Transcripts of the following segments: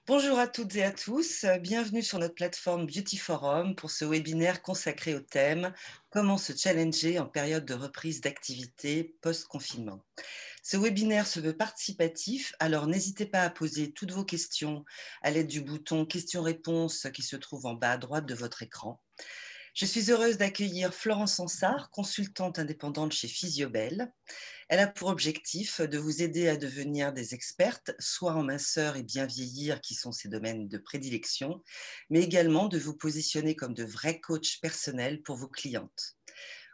Bonjour à toutes et à tous, bienvenue sur notre plateforme Beauty Forum pour ce webinaire consacré au thème Comment se challenger en période de reprise d'activité post-confinement. Ce webinaire se veut participatif, alors n'hésitez pas à poser toutes vos questions à l'aide du bouton questions-réponses qui se trouve en bas à droite de votre écran. Je suis heureuse d'accueillir Florence Sansard, consultante indépendante chez Physiobel. Elle a pour objectif de vous aider à devenir des expertes, soit en minceur et bien vieillir, qui sont ses domaines de prédilection, mais également de vous positionner comme de vrais coachs personnels pour vos clientes.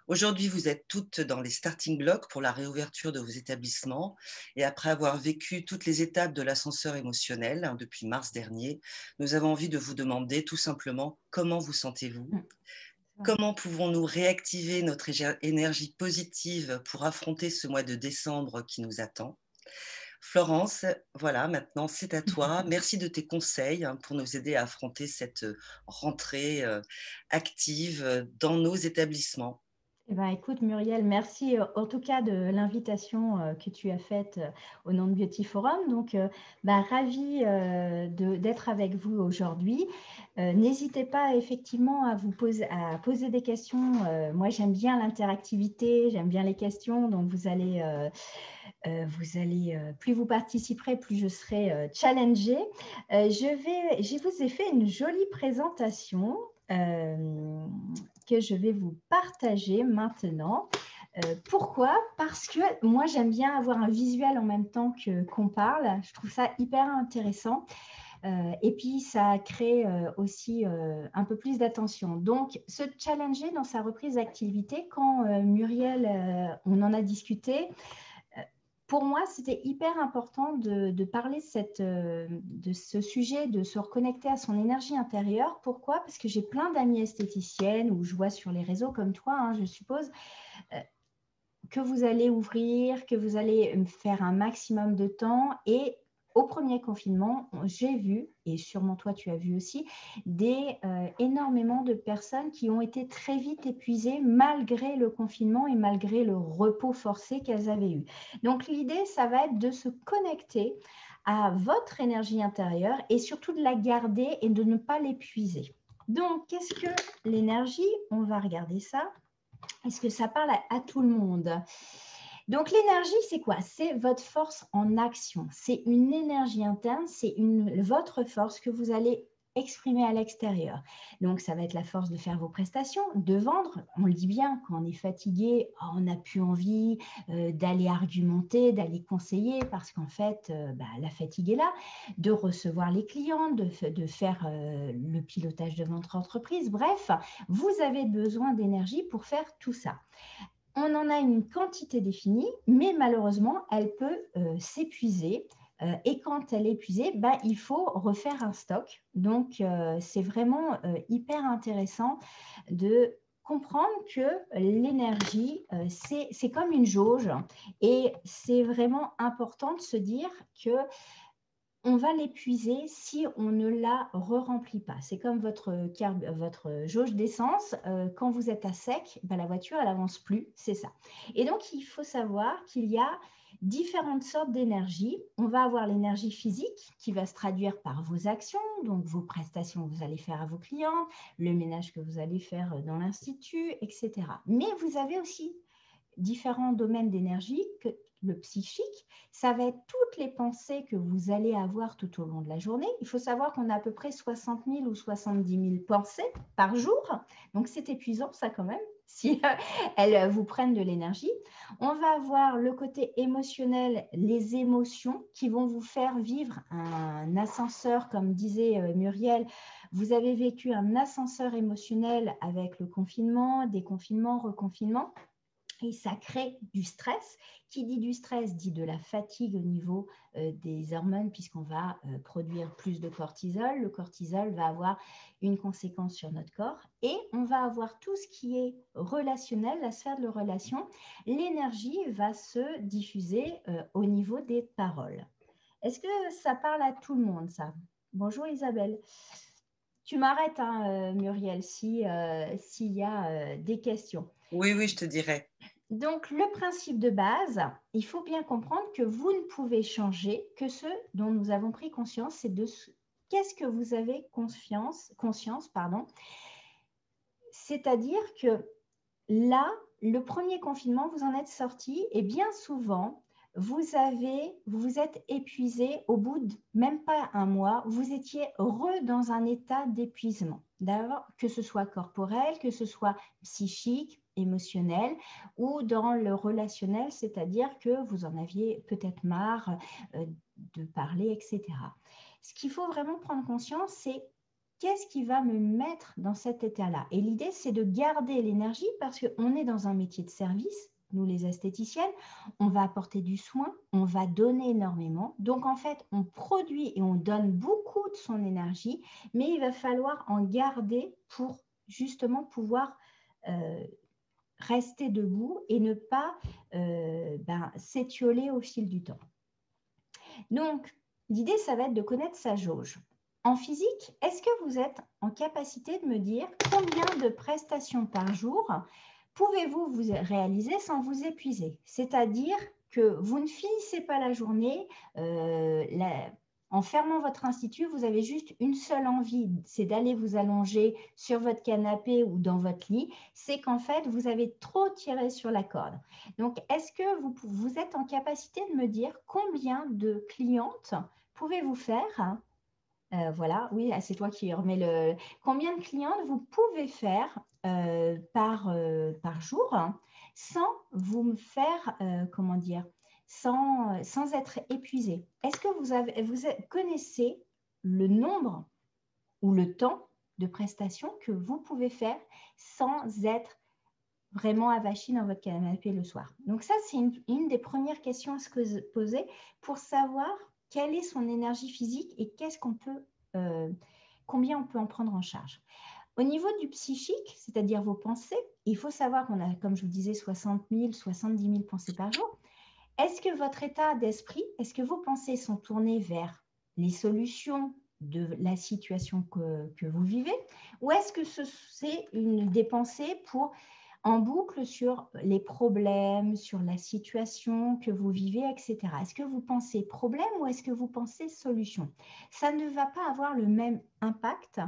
Aujourd'hui, vous êtes toutes dans les starting blocks pour la réouverture de vos établissements et après avoir vécu toutes les étapes de l'ascenseur émotionnel depuis mars dernier, nous avons envie de vous demander tout simplement comment vous sentez-vous ? Comment pouvons-nous réactiver notre énergie positive pour affronter ce mois de décembre qui nous attend ? Florence, voilà, maintenant c'est à toi. Merci de tes conseils pour nous aider à affronter cette rentrée active dans nos établissements. Eh ben, écoute Muriel, merci en tout cas de l'invitation que tu as faite au nom de Beauty Forum. Donc, ravie d'être avec vous aujourd'hui. N'hésitez pas effectivement à poser des questions. Moi, j'aime bien l'interactivité, j'aime bien les questions. Donc, plus vous participerez, plus je serai challengée. Je vous ai fait une jolie présentation que je vais vous partager maintenant. Pourquoi ? Parce que moi, j'aime bien avoir un visuel en même temps qu'on parle. Je trouve ça hyper intéressant. Et puis, ça crée aussi un peu plus d'attention. Donc, se challenger dans sa reprise d'activité, quand Muriel, on en a discuté, pour moi, c'était hyper important de parler de ce sujet, de se reconnecter à son énergie intérieure. Pourquoi ? Parce que j'ai plein d'amies esthéticiennes, ou je vois sur les réseaux comme toi, je suppose, que vous allez ouvrir, que vous allez faire un maximum de temps. Et au premier confinement, j'ai vu, et sûrement toi tu as vu aussi, énormément de personnes qui ont été très vite épuisées malgré le confinement et malgré le repos forcé qu'elles avaient eu. Donc l'idée, ça va être de se connecter à votre énergie intérieure et surtout de la garder et de ne pas l'épuiser. Donc, qu'est-ce que l'énergie ? On va regarder ça. Est-ce que ça parle à tout le monde ? Donc, l'énergie, c'est quoi ? C'est votre force en action. C'est une énergie interne, c'est votre force que vous allez exprimer à l'extérieur. Donc, ça va être la force de faire vos prestations, de vendre. On le dit bien, quand on est fatigué, on n'a plus envie d'aller argumenter, d'aller conseiller, parce qu'en fait, la fatigue est là, de recevoir les clients, de faire le pilotage de votre entreprise. Bref, vous avez besoin d'énergie pour faire tout ça. On en a une quantité définie, mais malheureusement, elle peut s'épuiser. Et quand elle est épuisée, il faut refaire un stock. Donc, c'est vraiment hyper intéressant de comprendre que l'énergie, c'est comme une jauge. Et c'est vraiment important de se dire que on va l'épuiser si on ne la re-remplit pas. C'est comme votre jauge d'essence. Quand vous êtes à sec, la voiture, elle n'avance plus. C'est ça. Et donc, il faut savoir qu'il y a différentes sortes d'énergie. On va avoir l'énergie physique qui va se traduire par vos actions, donc vos prestations que vous allez faire à vos clients, le ménage que vous allez faire dans l'institut, etc. Mais vous avez aussi différents domaines d'énergie, le psychique, ça va être toutes les pensées que vous allez avoir tout au long de la journée. Il faut savoir qu'on a à peu près 60 000 ou 70 000 pensées par jour, donc c'est épuisant ça quand même, si elles vous prennent de l'énergie. On va avoir le côté émotionnel, les émotions qui vont vous faire vivre un ascenseur, comme disait Muriel. Vous avez vécu un ascenseur émotionnel avec le confinement, déconfinement, reconfinement. Et ça crée du stress. Qui dit du stress dit de la fatigue au niveau des hormones, puisqu'on va produire plus de cortisol. Le cortisol va avoir une conséquence sur notre corps. Et on va avoir tout ce qui est relationnel, la sphère de la relation. L'énergie va se diffuser au niveau des paroles. Est-ce que ça parle à tout le monde, ça ? Bonjour Isabelle. Tu m'arrêtes, Muriel, s'il y a des questions. Oui, je te dirai. Donc, le principe de base, il faut bien comprendre que vous ne pouvez changer que ce dont nous avons pris conscience, c'est de qu'est-ce que vous avez conscience, pardon. C'est-à-dire que là, le premier confinement, vous en êtes sorti et bien souvent, vous vous êtes épuisé au bout de même pas un mois, vous étiez dans un état d'épuisement. D'abord, que ce soit corporel, que ce soit psychique, émotionnel ou dans le relationnel, c'est-à-dire que vous en aviez peut-être marre de parler, etc. Ce qu'il faut vraiment prendre conscience, c'est qu'est-ce qui va me mettre dans cet état-là? Et l'idée, c'est de garder l'énergie parce qu'on est dans un métier de service, nous les esthéticiennes, on va apporter du soin, on va donner énormément. Donc, en fait, on produit et on donne beaucoup de son énergie, mais il va falloir en garder pour justement pouvoir rester debout et ne pas s'étioler au fil du temps. Donc, l'idée, ça va être de connaître sa jauge. En physique, est-ce que vous êtes en capacité de me dire combien de prestations par jour pouvez-vous vous réaliser sans vous épuiser? C'est-à-dire que vous ne finissez pas la journée, en fermant votre institut, vous avez juste une seule envie, c'est d'aller vous allonger sur votre canapé ou dans votre lit. C'est qu'en fait, vous avez trop tiré sur la corde. Donc, est-ce que vous êtes en capacité de me dire combien de clientes pouvez-vous faire? Voilà, oui, c'est toi qui remets le… Combien de clientes vous pouvez faire par jour sans vous me faire, comment dire, sans être épuisé? Est-ce que vous connaissez le nombre ou le temps de prestations que vous pouvez faire sans être vraiment avachi dans votre canapé le soir? Donc ça, c'est une des premières questions à se poser pour savoir quelle est son énergie physique et qu'est-ce qu'on peut, combien on peut en prendre en charge. Au niveau du psychique, c'est-à-dire vos pensées, il faut savoir qu'on a, comme je vous disais, 60 000, 70 000 pensées par jour. Est-ce que votre état d'esprit, est-ce que vos pensées sont tournées vers les solutions de la situation que vous vivez, ou est-ce que c'est des pensées en boucle sur les problèmes, sur la situation que vous vivez, etc. Est-ce que vous pensez problème ou est-ce que vous pensez solution? Ça ne va pas avoir le même impact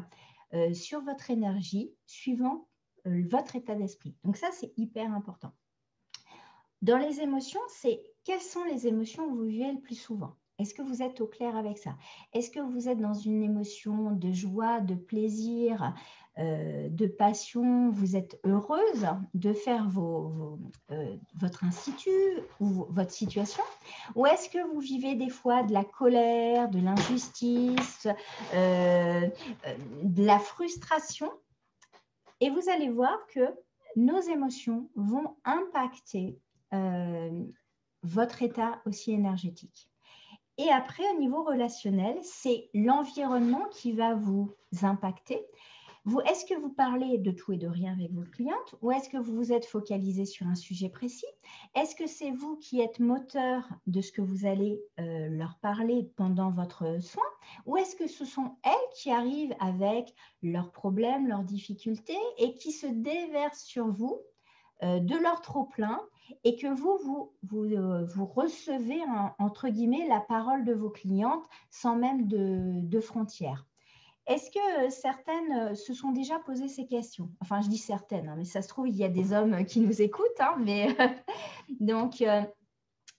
sur votre énergie suivant votre état d'esprit. Donc ça, c'est hyper important. Dans les émotions, c'est quelles sont les émotions que vous vivez le plus souvent? Est-ce que vous êtes au clair avec ça? Est-ce que vous êtes dans une émotion de joie, de plaisir, de passion? Vous êtes heureuse de faire votre institut ou votre situation? Ou est-ce que vous vivez des fois de la colère, de l'injustice, de la frustration? Et vous allez voir que nos émotions vont impacter votre état aussi énergétique. Et après, au niveau relationnel, c'est l'environnement qui va vous impacter. Est-ce que vous parlez de tout et de rien avec vos clientes ou est-ce que vous vous êtes focalisé sur un sujet précis? Est-ce que c'est vous qui êtes moteur de ce que vous allez leur parler pendant votre soin ou est-ce que ce sont elles qui arrivent avec leurs problèmes, leurs difficultés et qui se déversent sur vous de leur trop-plein et que vous recevez, entre guillemets, la parole de vos clientes sans même de frontières? Est-ce que certaines se sont déjà posées ces questions? Enfin, je dis certaines, mais ça se trouve, il y a des hommes qui nous écoutent. Mais donc,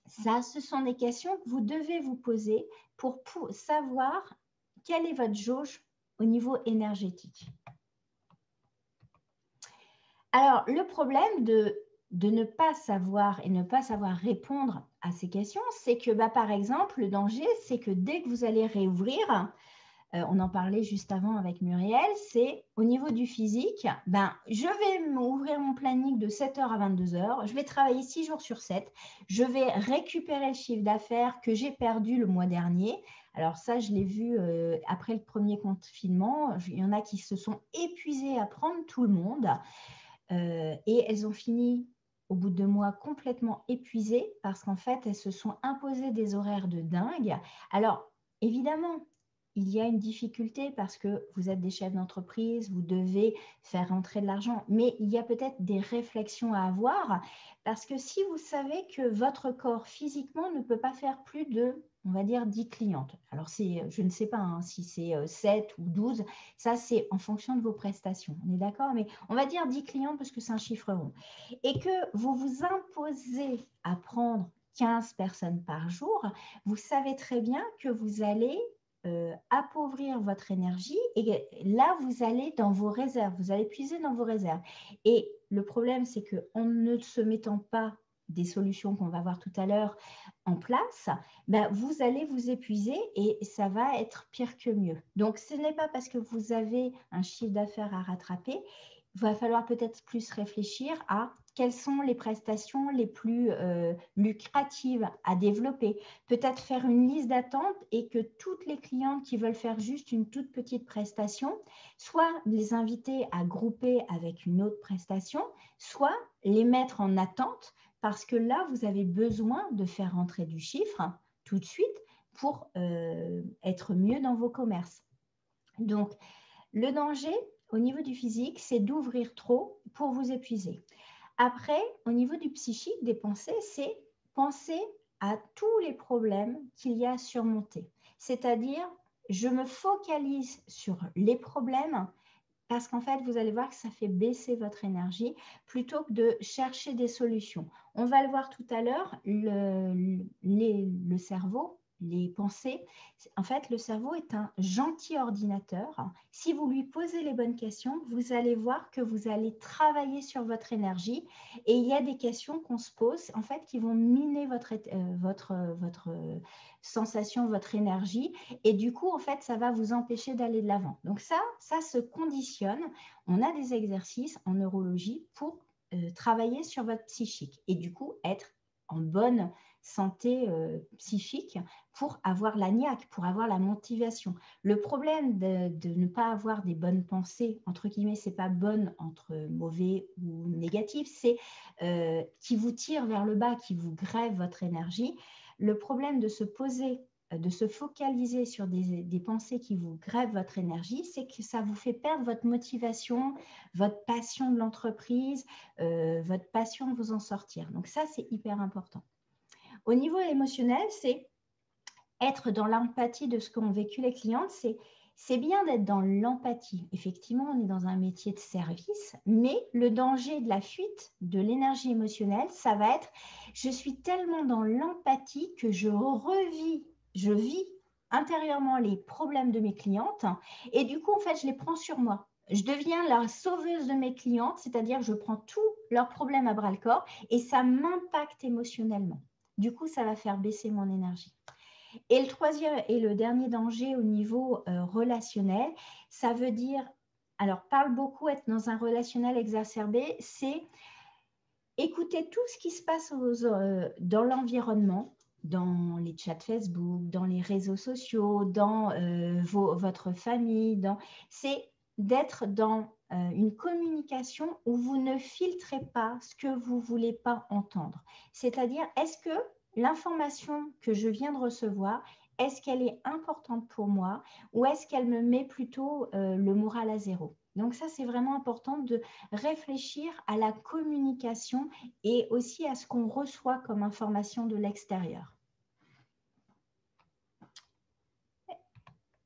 ça, ce sont des questions que vous devez vous poser pour savoir quelle est votre jauge au niveau énergétique. Alors, le problème de ne pas savoir et ne pas savoir répondre à ces questions, c'est que, par exemple, le danger, c'est que dès que vous allez réouvrir, on en parlait juste avant avec Muriel, c'est au niveau du physique, je vais ouvrir mon planning de 7h à 22h, je vais travailler 6 jours sur 7, je vais récupérer le chiffre d'affaires que j'ai perdu le mois dernier. Alors ça, je l'ai vu après le premier confinement, il y en a qui se sont épuisés à prendre tout le monde et elles ont fini au bout de 2 mois complètement épuisées parce qu'en fait, elles se sont imposées des horaires de dingue. Alors, évidemment, il y a une difficulté parce que vous êtes des chefs d'entreprise, vous devez faire rentrer de l'argent, mais il y a peut-être des réflexions à avoir parce que si vous savez que votre corps physiquement ne peut pas faire plus de, on va dire 10 clientes. Alors, je ne sais pas hein, si c'est 7 ou 12, ça c'est en fonction de vos prestations, on est d'accord? Mais on va dire 10 clientes parce que c'est un chiffre rond. Et que vous vous imposez à prendre 15 personnes par jour, vous savez très bien que vous allez appauvrir votre énergie et là, vous allez dans vos réserves, vous allez puiser dans vos réserves. Et le problème, c'est qu'en ne se mettant pas des solutions qu'on va voir tout à l'heure en place, ben, vous allez vous épuiser et ça va être pire que mieux. Donc, ce n'est pas parce que vous avez un chiffre d'affaires à rattraper, il va falloir peut-être plus réfléchir à quelles sont les prestations les plus lucratives à développer. Peut-être faire une liste d'attente et que toutes les clientes qui veulent faire juste une toute petite prestation, soit les inviter à grouper avec une autre prestation, soit les mettre en attente parce que là, vous avez besoin de faire rentrer du chiffre tout de suite pour être mieux dans vos commerces. Donc, le danger au niveau du physique, c'est d'ouvrir trop pour vous épuiser. Après, au niveau du psychique, des pensées, c'est penser à tous les problèmes qu'il y a à surmonter. C'est-à-dire, je me focalise sur les problèmes parce qu'en fait, vous allez voir que ça fait baisser votre énergie plutôt que de chercher des solutions. On va le voir tout à l'heure, le cerveau, les pensées. En fait, le cerveau est un gentil ordinateur. Si vous lui posez les bonnes questions, vous allez voir que vous allez travailler sur votre énergie et il y a des questions qu'on se pose en fait qui vont miner votre sensation, votre énergie et du coup, en fait, ça va vous empêcher d'aller de l'avant. Donc ça se conditionne. On a des exercices en neurologie pour travailler sur votre psychique et du coup, être en bonne santé psychique pour avoir la niaque, pour avoir la motivation. Le problème de ne pas avoir des bonnes pensées, entre guillemets, c'est pas bonne entre mauvais ou négatif, c'est qui vous tire vers le bas, qui vous grève votre énergie. Le problème de se poser, de se focaliser sur des pensées qui vous grèvent votre énergie, c'est que ça vous fait perdre votre motivation, votre passion de l'entreprise, votre passion de vous en sortir. Donc ça, c'est hyper important. Au niveau émotionnel, c'est être dans l'empathie de ce qu'ont vécu les clientes. C'est bien d'être dans l'empathie. Effectivement, on est dans un métier de service, mais le danger de la fuite de l'énergie émotionnelle, ça va être, je suis tellement dans l'empathie que je vis intérieurement les problèmes de mes clientes et du coup, en fait, je les prends sur moi. Je deviens la sauveuse de mes clientes, c'est-à-dire que je prends tous leurs problèmes à bras-le-corps et ça m'impacte émotionnellement. Du coup, ça va faire baisser mon énergie. Et le troisième et le dernier danger au niveau relationnel, ça veut dire, alors parle beaucoup, être dans un relationnel exacerbé, c'est écouter tout ce qui se passe dans l'environnement, dans les chats Facebook, dans les réseaux sociaux, dans votre famille, c'est d'être dans une communication où vous ne filtrez pas ce que vous ne voulez pas entendre. C'est-à-dire, est-ce que l'information que je viens de recevoir, est-ce qu'elle est importante pour moi ou est-ce qu'elle me met plutôt le moral à zéro? Donc ça, c'est vraiment important de réfléchir à la communication et aussi à ce qu'on reçoit comme information de l'extérieur.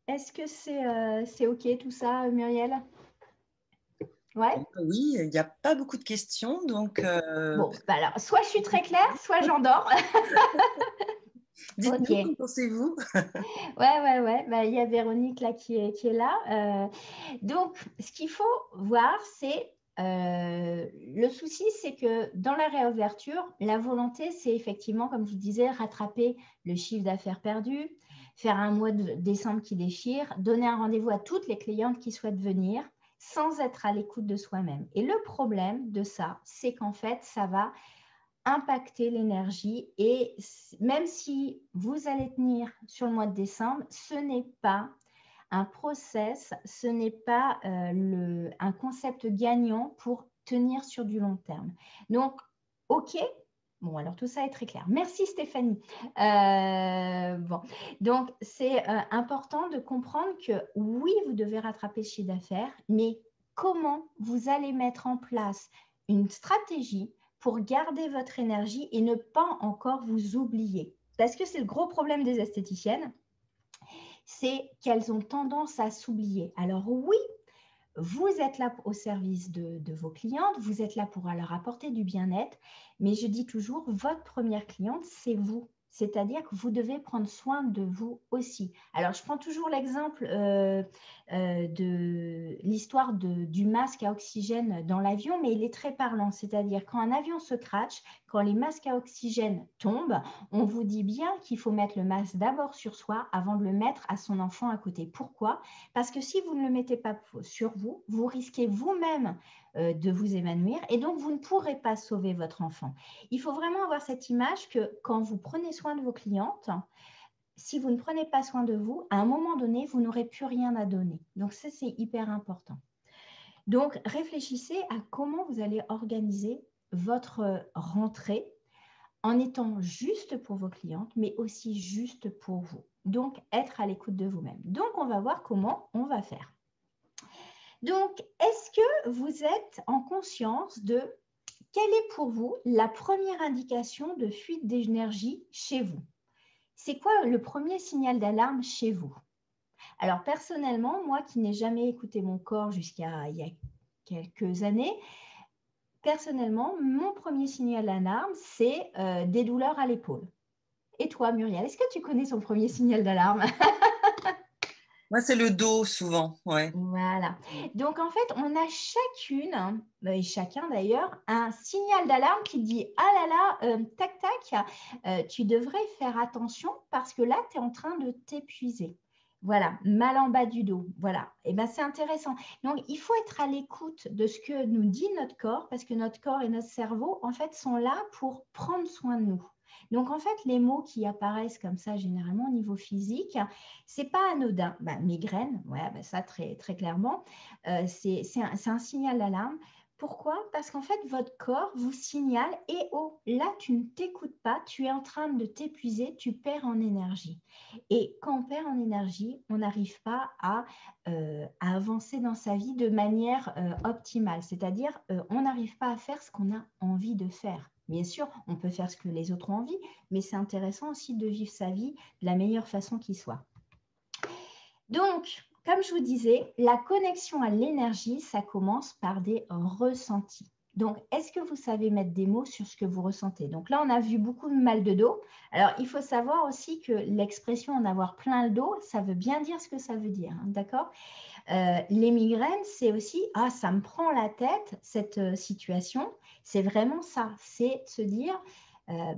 Est-ce que c'est OK tout ça, Muriel? Ouais. Oui, il n'y a pas beaucoup de questions, donc… Bon, bah alors, soit je suis très claire, soit j'endors. Dites-nous, OK. qu'en pensez-vous? Ouais. Bah, il y a Véronique là qui est là. Donc, ce qu'il faut voir, c'est le souci, c'est que dans la réouverture, la volonté, c'est effectivement, comme je vous disais, rattraper le chiffre d'affaires perdu, faire un mois de décembre qui déchire, donner un rendez-vous à toutes les clientes qui souhaitent venir sans être à l'écoute de soi-même. Et le problème de ça, c'est qu'en fait, ça va impacter l'énergie et même si vous allez tenir sur le mois de décembre, ce n'est pas un process, ce n'est pas un concept gagnant pour tenir sur du long terme. Donc, OK. Bon, alors tout ça est très clair. Merci Stéphanie. Bon, donc c'est important de comprendre que oui, vous devez rattraper le chiffre d'affaires, mais comment vous allez mettre en place une stratégie pour garder votre énergie et ne pas encore vous oublier. parce que c'est le gros problème des esthéticiennes, c'est qu'elles ont tendance à s'oublier. Alors oui, vous êtes là au service de vos clientes, vous êtes là pour leur apporter du bien-être, mais je dis toujours, votre première cliente, c'est vous. C'est-à-dire que vous devez prendre soin de vous aussi. Alors, je prends toujours l'exemple de l'histoire du masque à oxygène dans l'avion, mais il est très parlant. C'est-à-dire quand un avion se crache, quand les masques à oxygène tombent, on vous dit bien qu'il faut mettre le masque d'abord sur soi avant de le mettre à son enfant à côté. Pourquoi ? Parce que si vous ne le mettez pas sur vous, vous risquez vous-même de vous évanouir et donc vous ne pourrez pas sauver votre enfant. Il faut vraiment avoir cette image que quand vous prenez soin de vos clientes, si vous ne prenez pas soin de vous, à un moment donné, vous n'aurez plus rien à donner. Donc ça, c'est hyper important. Donc réfléchissez à comment vous allez organiser votre rentrée en étant juste pour vos clientes, mais aussi juste pour vous. Donc, être à l'écoute de vous-même. Donc, on va voir comment on va faire. Donc, est-ce que vous êtes en conscience de quelle est pour vous la première indication de fuite d'énergie chez vous? C'est quoi le premier signal d'alarme chez vous? Alors, personnellement, moi qui n'ai jamais écouté mon corps jusqu'à il y a quelques années, personnellement, mon premier signal d'alarme, c'est des douleurs à l'épaule. Et toi, Muriel, est-ce que tu connais son premier signal d'alarme? Moi, c'est le dos souvent, ouais. Voilà. Donc, en fait, on a chacune, et chacun d'ailleurs, un signal d'alarme qui dit « Ah là là, tac, tac, tu devrais faire attention parce que là, tu es en train de t'épuiser. » Voilà, mal en bas du dos. Voilà. Et bien, c'est intéressant. Donc, il faut être à l'écoute de ce que nous dit notre corps parce que notre corps et notre cerveau, en fait, sont là pour prendre soin de nous. Donc, en fait, les mots qui apparaissent comme ça, généralement au niveau physique, c'est pas anodin. Migraine, ouais, ça très, très clairement, c'est un signal d'alarme. Pourquoi? Parce qu'en fait, votre corps vous signale « Eh oh, là, tu ne t'écoutes pas, tu es en train de t'épuiser, tu perds en énergie. » Et quand on perd en énergie, on n'arrive pas à avancer dans sa vie de manière optimale. C'est-à-dire, on n'arrive pas à faire ce qu'on a envie de faire. Bien sûr, on peut faire ce que les autres ont envie, mais c'est intéressant aussi de vivre sa vie de la meilleure façon qui soit. Donc, comme je vous disais, la connexion à l'énergie, ça commence par des ressentis. Donc, est-ce que vous savez mettre des mots sur ce que vous ressentez? Donc là, on a vu beaucoup de mal de dos. Alors, il faut savoir aussi que l'expression en avoir plein le dos, ça veut bien dire ce que ça veut dire, hein, d'accord? Les migraines, c'est aussi « Ah, ça me prend la tête, cette situation ». C'est vraiment ça, c'est se dire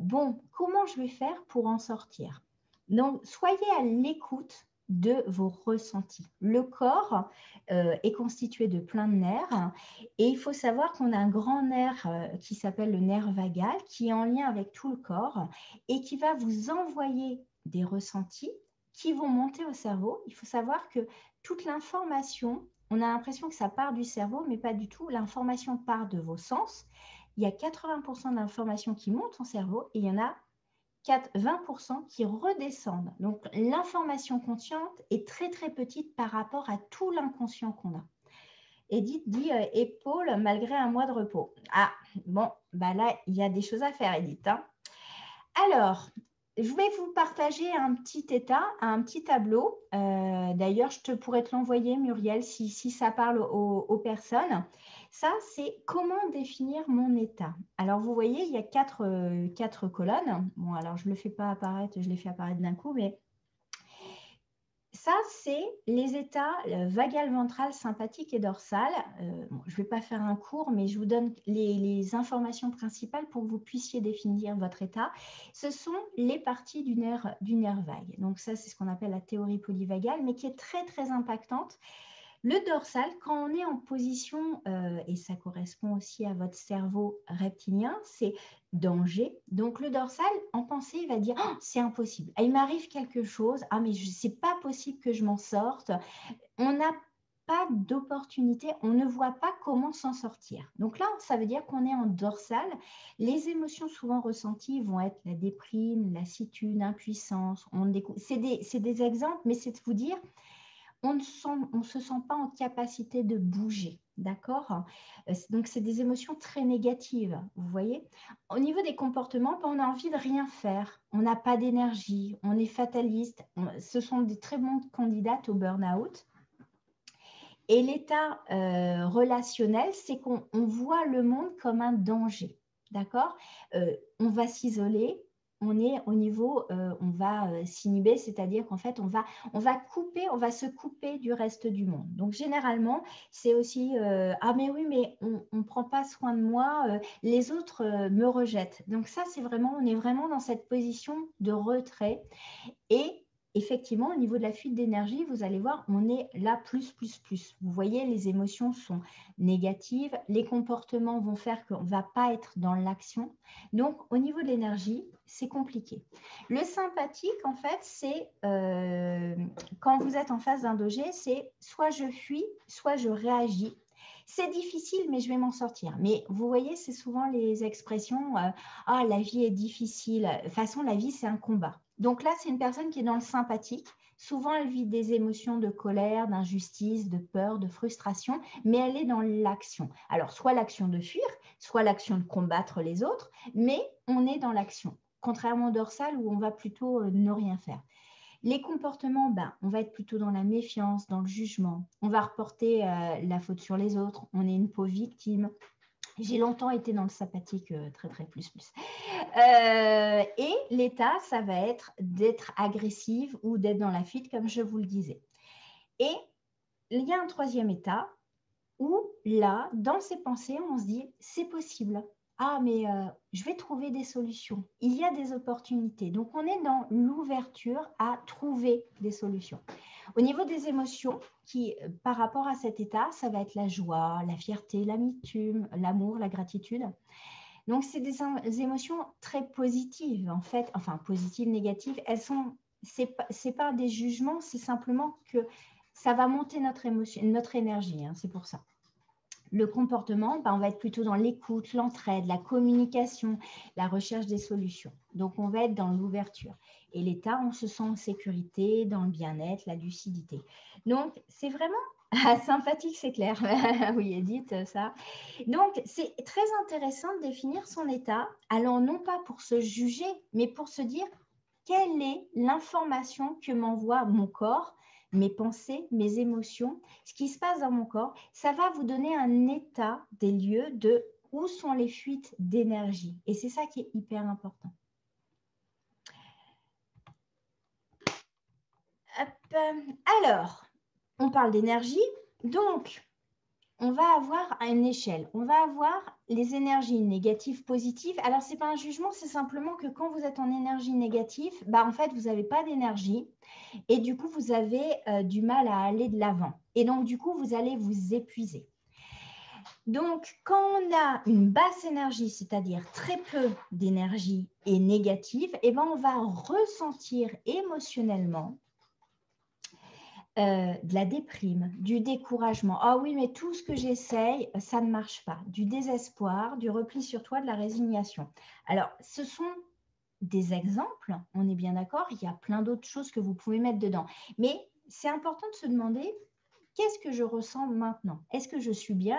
bon, comment je vais faire pour en sortir? Donc, soyez à l'écoute de vos ressentis. Le corps est constitué de plein de nerfs et il faut savoir qu'on a un grand nerf qui s'appelle le nerf vagal qui est en lien avec tout le corps et qui va vous envoyer des ressentis qui vont monter au cerveau. Il faut savoir que toute l'information, on a l'impression que ça part du cerveau, mais pas du tout. L'information part de vos sens. Il y a 80% de l'information qui monte au cerveau et il y en a 20% qui redescendent. Donc, l'information consciente est très, très petite par rapport à tout l'inconscient qu'on a. Edith dit épaule malgré un mois de repos. Ah, bon, là, il y a des choses à faire, Edith. Hein. Alors, je vais vous partager un petit état, un petit tableau. D'ailleurs, je pourrais te l'envoyer, Muriel, si ça parle aux personnes. Ça, c'est comment définir mon état. Alors, vous voyez, il y a quatre colonnes. Bon, alors, je ne le fais pas apparaître, je les fais apparaître d'un coup, mais ça, c'est les états vagal, ventral, sympathique et dorsal. Je ne vais pas faire un cours, mais je vous donne les informations principales pour que vous puissiez définir votre état. Ce sont les parties du nerf vague. Donc ça, c'est ce qu'on appelle la théorie polyvagale, mais qui est très, très impactante. Le dorsal, quand on est en position, et ça correspond aussi à votre cerveau reptilien, c'est danger. Donc, le dorsal, en pensée, il va dire oh, « c'est impossible, il m'arrive quelque chose, ah mais c'est pas possible que je m'en sorte ». On n'a pas d'opportunité, on ne voit pas comment s'en sortir. Donc là, ça veut dire qu'on est en dorsal. Les émotions souvent ressenties vont être la déprime, lassitude, l'impuissance. C'est des exemples, mais c'est de vous dire on ne se sent pas en capacité de bouger. D'accord? Donc, c'est des émotions très négatives, vous voyez? Au niveau des comportements, on a envie de rien faire. On n'a pas d'énergie, on est fataliste. Ce sont des très bonnes candidates au burn-out. Et l'état relationnel, c'est qu'on voit le monde comme un danger. D'accord? On va s'isoler. On est au niveau, on va s'inhiber, c'est-à-dire qu'en fait, on va couper, on va se couper du reste du monde. Donc, généralement, c'est aussi ah, mais oui, mais on ne prend pas soin de moi, les autres me rejettent. Donc, ça, c'est vraiment, on est vraiment dans cette position de retrait. Et effectivement, au niveau de la fuite d'énergie, vous allez voir, on est là plus. Vous voyez, les émotions sont négatives, les comportements vont faire qu'on ne va pas être dans l'action. Donc, au niveau de l'énergie, c'est compliqué. Le sympathique, en fait, c'est quand vous êtes en phase d'un danger, c'est soit je fuis, soit je réagis. C'est difficile, mais je vais m'en sortir. Mais vous voyez, c'est souvent les expressions ah, la vie est difficile. De toute façon, la vie, c'est un combat. Donc là, c'est une personne qui est dans le sympathique. Souvent, elle vit des émotions de colère, d'injustice, de peur, de frustration, mais elle est dans l'action. Alors, soit l'action de fuir, soit l'action de combattre les autres, mais on est dans l'action. Contrairement au dorsal où on va plutôt ne rien faire. Les comportements, on va être plutôt dans la méfiance, dans le jugement. On va reporter la faute sur les autres. On est une pauvre victime. J'ai longtemps été dans le sympathique très plus. Et l'état, ça va être d'être agressive ou d'être dans la fuite, comme je vous le disais. Et il y a un troisième état où là, dans ses pensées, on se dit, c'est possible. Ah, mais je vais trouver des solutions. Il y a des opportunités. Donc, on est dans l'ouverture à trouver des solutions. Au niveau des émotions, qui, par rapport à cet état, ça va être la joie, la fierté, l'amertume, l'amour, la gratitude. Donc, c'est des émotions très positives, en fait. Enfin, positives, négatives. C'est pas des jugements, c'est simplement que ça va monter notre énergie. Hein, c'est pour ça. Le comportement, on va être plutôt dans l'écoute, l'entraide, la communication, la recherche des solutions. Donc, on va être dans l'ouverture. Et l'état, on se sent en sécurité, dans le bien-être, la lucidité. Donc, c'est vraiment sympathique, c'est clair. Oui, Edith, ça. Donc, c'est très intéressant de définir son état, allant non pas pour se juger, mais pour se dire quelle est l'information que m'envoie mon corps, mes pensées, mes émotions, ce qui se passe dans mon corps. Ça va vous donner un état des lieux de où sont les fuites d'énergie. Et c'est ça qui est hyper important. Alors, on parle d'énergie. Donc, on va avoir une échelle. On va avoir les énergies négatives, positives. Alors, ce n'est pas un jugement, c'est simplement que quand vous êtes en énergie négative, en fait, vous n'avez pas d'énergie et du coup, vous avez du mal à aller de l'avant. Et donc, du coup, vous allez vous épuiser. Donc, quand on a une basse énergie, c'est-à-dire très peu d'énergie et négative, on va ressentir émotionnellement de la déprime, du découragement. Ah oui, mais tout ce que j'essaye, ça ne marche pas. Du désespoir, du repli sur toi, de la résignation. Alors, ce sont des exemples, on est bien d'accord, il y a plein d'autres choses que vous pouvez mettre dedans. Mais c'est important de se demander, qu'est-ce que je ressens maintenant? Est-ce que je suis bien?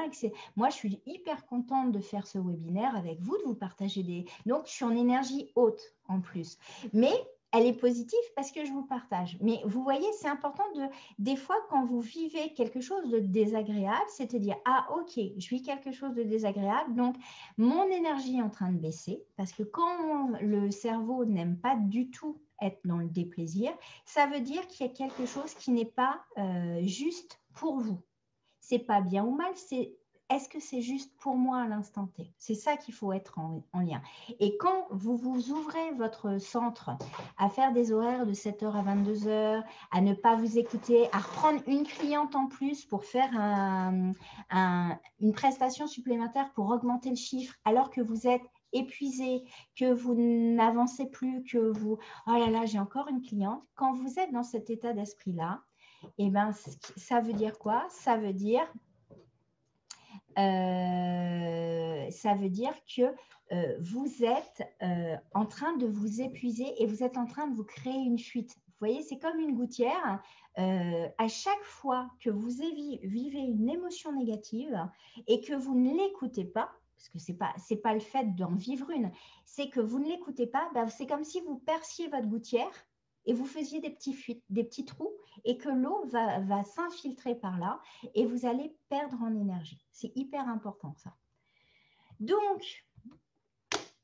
Moi, je suis hyper contente de faire ce webinaire avec vous, de vous partager des... Donc, je suis en énergie haute en plus. Mais elle est positive parce que je vous partage. Mais vous voyez, c'est important des fois, quand vous vivez quelque chose de désagréable, c'est de dire, ah ok, je vis quelque chose de désagréable, donc mon énergie est en train de baisser, parce que quand le cerveau n'aime pas du tout être dans le déplaisir, ça veut dire qu'il y a quelque chose qui n'est pas juste pour vous. C'est pas bien ou mal, c'est est-ce que c'est juste pour moi à l'instant T? C'est ça qu'il faut être en lien. Et quand vous vous ouvrez votre centre à faire des horaires de 7h à 22h, à ne pas vous écouter, à reprendre une cliente en plus pour faire une prestation supplémentaire pour augmenter le chiffre alors que vous êtes épuisé, que vous n'avancez plus, que vous, oh là là, j'ai encore une cliente. Quand vous êtes dans cet état d'esprit-là, ça veut dire quoi? Ça veut dire que vous êtes en train de vous épuiser et vous êtes en train de vous créer une fuite. voyez, c'est comme une gouttière. À chaque fois que vous vivez une émotion négative et que vous ne l'écoutez pas, parce que c'est pas le fait d'en vivre une, c'est que vous ne l'écoutez pas, ben, c'est comme si vous perciez votre gouttière et vous faisiez des petits trous et que l'eau va s'infiltrer par là et vous allez perdre en énergie. C'est hyper important ça. Donc,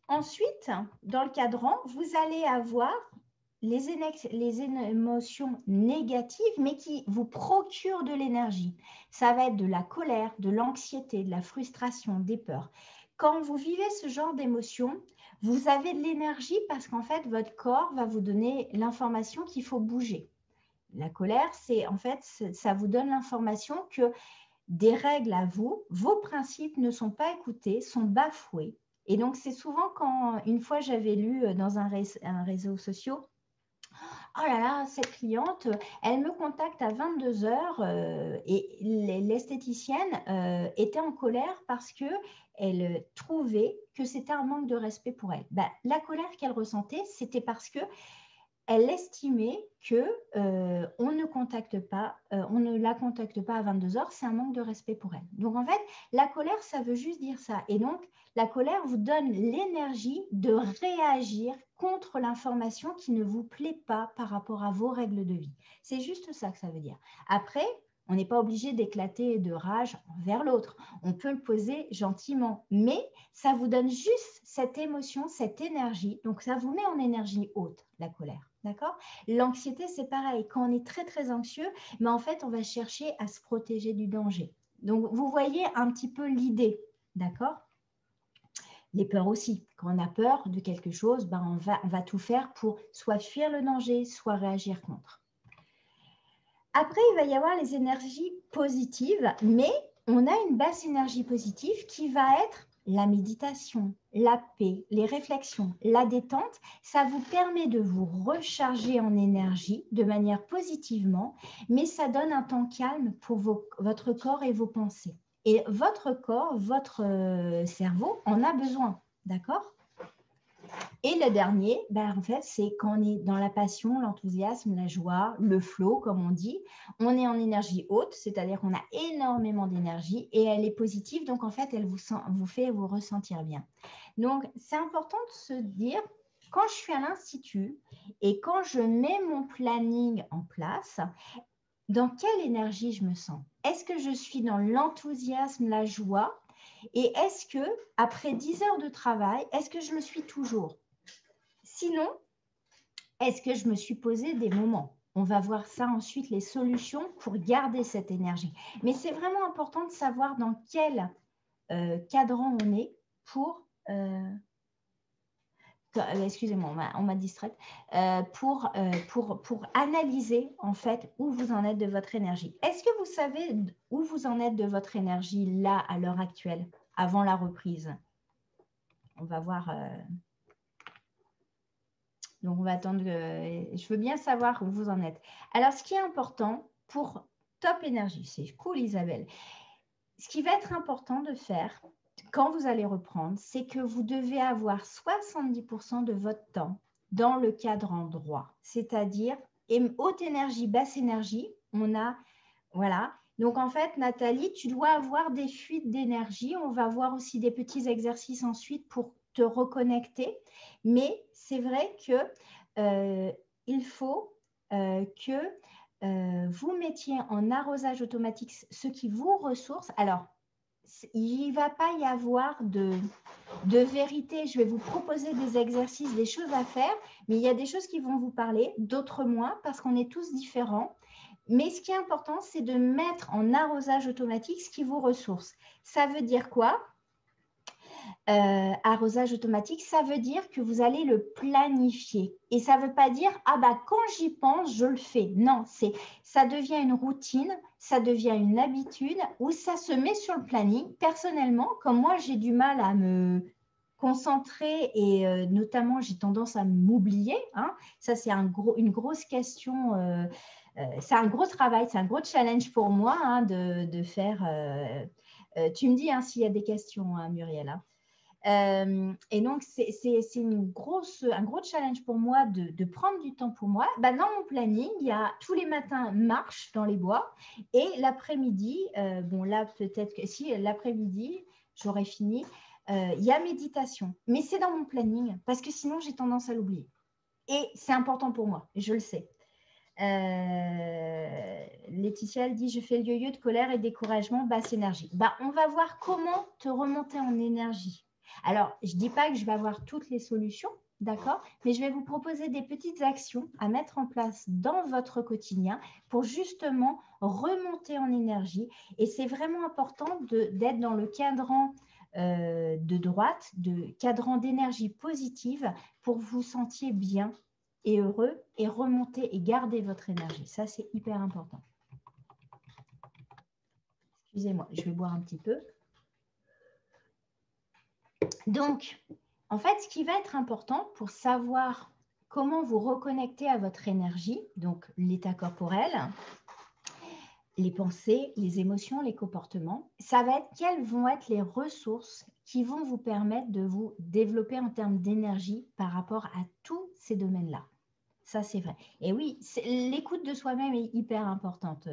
ensuite, dans le cadran, vous allez avoir les émotions négatives, mais qui vous procurent de l'énergie. Ça va être de la colère, de l'anxiété, de la frustration, des peurs. Quand vous vivez ce genre d'émotions, vous avez de l'énergie parce qu'en fait, votre corps va vous donner l'information qu'il faut bouger. La colère, c'est en fait, ça vous donne l'information que des règles à vous, vos principes ne sont pas écoutés, sont bafoués. Et donc, c'est souvent quand, une fois, j'avais lu dans un réseau social, oh là là, cette cliente, elle me contacte à 22 heures et l'esthéticienne était en colère parce qu'elle trouvait que c'était un manque de respect pour elle. Ben, la colère qu'elle ressentait, c'était parce que elle estimait que on ne la contacte pas à 22 heures, c'est un manque de respect pour elle. Donc en fait, la colère, ça veut juste dire ça. Et donc, la colère vous donne l'énergie de réagir contre l'information qui ne vous plaît pas par rapport à vos règles de vie. C'est juste ça que ça veut dire. Après, on n'est pas obligé d'éclater de rage envers l'autre. On peut le poser gentiment, mais ça vous donne juste cette émotion, cette énergie. Donc, ça vous met en énergie haute, la colère. D'accord? L'anxiété, c'est pareil. Quand on est très, très anxieux, mais en fait, on va chercher à se protéger du danger. Donc, vous voyez un petit peu l'idée. D'accord? Les peurs aussi. Quand on a peur de quelque chose, ben on va tout faire pour soit fuir le danger, soit réagir contre. Après, il va y avoir les énergies positives, mais on a une basse énergie positive qui va être la méditation, la paix, les réflexions, la détente. Ça vous permet de vous recharger en énergie de manière positivement, mais ça donne un temps calme pour votre corps et vos pensées. Et votre corps, votre cerveau en a besoin, d'accord ? Et le dernier, ben, en fait, c'est quand on est dans la passion, l'enthousiasme, la joie, le flow, comme on dit. On est en énergie haute, c'est-à-dire qu'on a énormément d'énergie et elle est positive. Donc, en fait, elle vous fait vous ressentir bien. Donc, c'est important de se dire, quand je suis à l'Institut et quand je mets mon planning en place, dans quelle énergie je me sens? Est-ce que je suis dans l'enthousiasme, la joie? Et est-ce que, après 10 heures de travail, est-ce que je le suis toujours? Sinon, est-ce que je me suis posé des moments? On va voir ça ensuite, les solutions pour garder cette énergie. Mais c'est vraiment important de savoir dans quel cadran on est pour... excusez-moi, on m'a distraite. Pour analyser en fait où vous en êtes de votre énergie. Est-ce que vous savez où vous en êtes de votre énergie là, à l'heure actuelle, avant la reprise? On va voir... Donc, on va attendre. Je veux bien savoir où vous en êtes. Alors, ce qui est important pour Top Énergie, c'est cool, Isabelle. Ce qui va être important de faire quand vous allez reprendre, c'est que vous devez avoir 70% de votre temps dans le cadre droit, c'est-à-dire haute énergie, basse énergie. On a, voilà. Donc, en fait, Nathalie, tu dois avoir des fuites d'énergie. On va voir aussi des petits exercices ensuite pour te reconnecter. Mais c'est vrai que il faut que vous mettiez en arrosage automatique ce qui vous ressource. Alors, il ne va pas y avoir de vérité. Je vais vous proposer des exercices, des choses à faire, mais il y a des choses qui vont vous parler, d'autres moins, parce qu'on est tous différents. Mais ce qui est important, c'est de mettre en arrosage automatique ce qui vous ressource. Ça veut dire quoi ? Arrosage automatique, ça veut dire que vous allez le planifier. Et ça ne veut pas dire, ah bah quand j'y pense, je le fais. Non, ça devient une routine, ça devient une habitude où ça se met sur le planning. Personnellement, comme moi, j'ai du mal à me concentrer et notamment, j'ai tendance à m'oublier. Hein. Ça, c'est une grosse question. C'est un gros travail, c'est un gros challenge pour moi hein, de faire… tu me dis hein, s'il y a des questions, hein, Muriel. Hein. Et donc, c'est un gros challenge pour moi de prendre du temps pour moi. Dans mon planning, il y a tous les matins marche dans les bois et l'après-midi, bon là peut-être que si l'après-midi, j'aurai fini, il y a méditation. Mais c'est dans mon planning parce que sinon, j'ai tendance à l'oublier. Et c'est important pour moi, je le sais. Laetitia, elle dit, je fais le yo-yo de colère et découragement, basse énergie. On va voir comment te remonter en énergie. Alors, je ne dis pas que je vais avoir toutes les solutions, d'accord, mais je vais vous proposer des petites actions à mettre en place dans votre quotidien pour justement remonter en énergie. Et c'est vraiment important d'être dans le cadran de droite, de cadran d'énergie positive pour vous sentir bien et heureux et remonter et garder votre énergie. Ça, c'est hyper important. Excusez-moi, je vais boire un petit peu. Donc, en fait, ce qui va être important pour savoir comment vous reconnecter à votre énergie, donc l'état corporel, les pensées, les émotions, les comportements, ça va être quelles vont être les ressources qui vont vous permettre de vous développer en termes d'énergie par rapport à tous ces domaines-là. Ça, c'est vrai. Et oui, l'écoute de soi-même est hyper importante,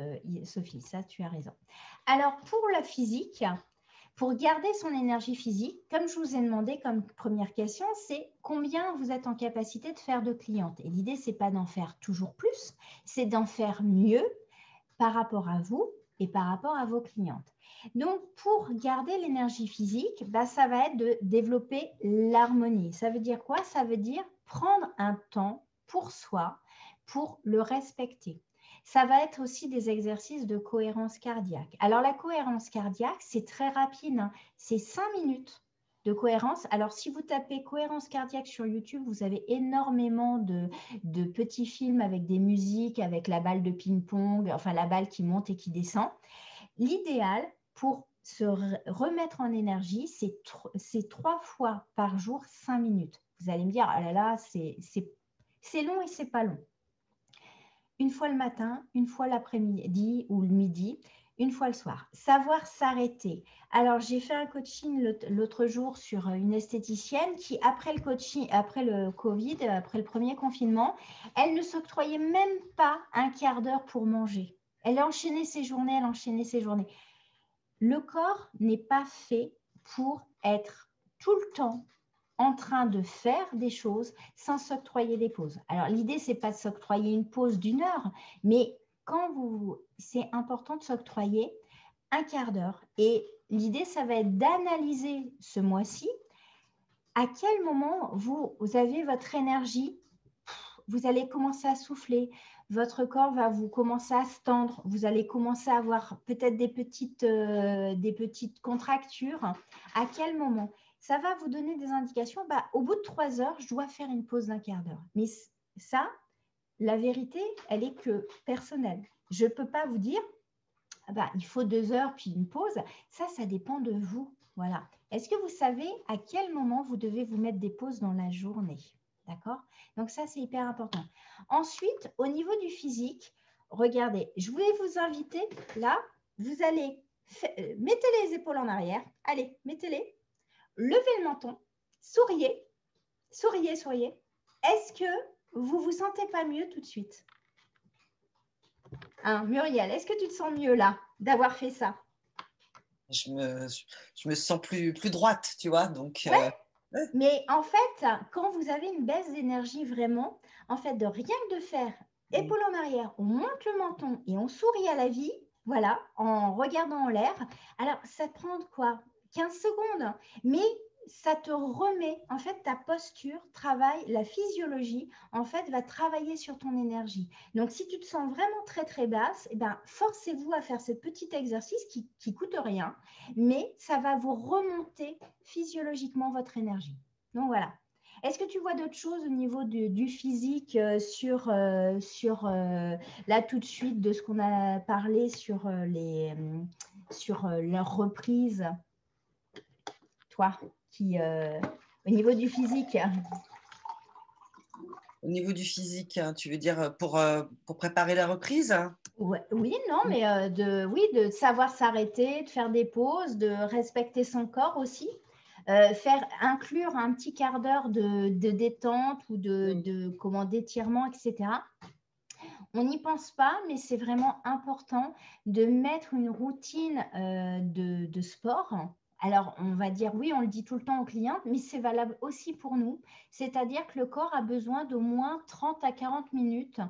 Sophie, ça, tu as raison. Alors, pour la physique, pour garder son énergie physique, comme je vous ai demandé comme première question, c'est combien vous êtes en capacité de faire de clientes. Et l'idée, ce n'est pas d'en faire toujours plus, c'est d'en faire mieux par rapport à vous et par rapport à vos clientes. Donc, pour garder l'énergie physique, ça va être de développer l'harmonie. Ça veut dire quoi? Ça veut dire prendre un temps pour soi, pour le respecter. Ça va être aussi des exercices de cohérence cardiaque. Alors, la cohérence cardiaque, c'est très rapide, hein. C'est 5 minutes de cohérence. Alors, si vous tapez cohérence cardiaque sur YouTube, vous avez énormément de petits films avec des musiques, avec la balle de ping-pong, enfin la balle qui monte et qui descend. L'idéal pour se remettre en énergie, c'est 3 fois par jour, 5 minutes. Vous allez me dire, ah là là, c'est long et c'est pas long. Une fois le matin, une fois l'après-midi ou le midi, une fois le soir. Savoir s'arrêter. Alors, j'ai fait un coaching l'autre jour sur une esthéticienne qui, après le coaching, après le Covid, après le premier confinement, elle ne s'octroyait même pas un quart d'heure pour manger. Elle enchaînait ses journées, Le corps n'est pas fait pour être tout le temps en train de faire des choses sans s'octroyer des pauses. Alors, l'idée, ce n'est pas de s'octroyer une pause d'1 heure, mais c'est important de s'octroyer un quart d'heure. Et l'idée, ça va être d'analyser ce mois-ci à quel moment vous avez votre énergie. Vous allez commencer à souffler, votre corps va vous commencer à se tendre, vous allez commencer à avoir peut-être des petites contractures. À quel moment? Ça va vous donner des indications. Au bout de 3 heures, je dois faire une pause d'1 quart d'heure. Mais ça, la vérité, elle est que personnelle. Je ne peux pas vous dire, il faut 2 heures puis une pause. Ça dépend de vous. Voilà. Est-ce que vous savez à quel moment vous devez vous mettre des pauses dans la journée? D'accord? Donc ça, c'est hyper important. Ensuite, au niveau du physique, regardez, je voulais vous inviter, là, vous allez, mettez les épaules en arrière. Allez, mettez-les. Levez le menton, souriez, souriez, souriez. Est-ce que vous ne vous sentez pas mieux tout de suite? Muriel, est-ce que tu te sens mieux là, d'avoir fait ça? Je me sens plus droite, tu vois. Donc, ouais. Mais en fait, quand vous avez une baisse d'énergie vraiment, en fait, de rien que de faire épaules en arrière, on monte le menton et on sourit à la vie, voilà, en regardant en l'air. Alors, ça prend quoi? 15 secondes. Mais ça te remet, en fait, ta posture travaille, la physiologie, en fait, va travailler sur ton énergie. Donc, si tu te sens vraiment très, très basse, forcez-vous à faire ce petit exercice qui coûte rien, mais ça va vous remonter physiologiquement votre énergie. Donc, voilà. Est-ce que tu vois d'autres choses au niveau du physique là tout de suite de ce qu'on a parlé sur leur reprise? Toi, au niveau du physique. Au niveau du physique, hein, tu veux dire pour préparer la reprise? Ouais, oui, non, mais de savoir s'arrêter, de faire des pauses, de respecter son corps aussi. faire inclure un petit quart d'heure de détente ou d'étirement, etc. On n'y pense pas, mais c'est vraiment important de mettre une routine de sport. Alors, on va dire, oui, on le dit tout le temps aux clients, mais c'est valable aussi pour nous. C'est-à-dire que le corps a besoin d'au moins 30 à 40 minutes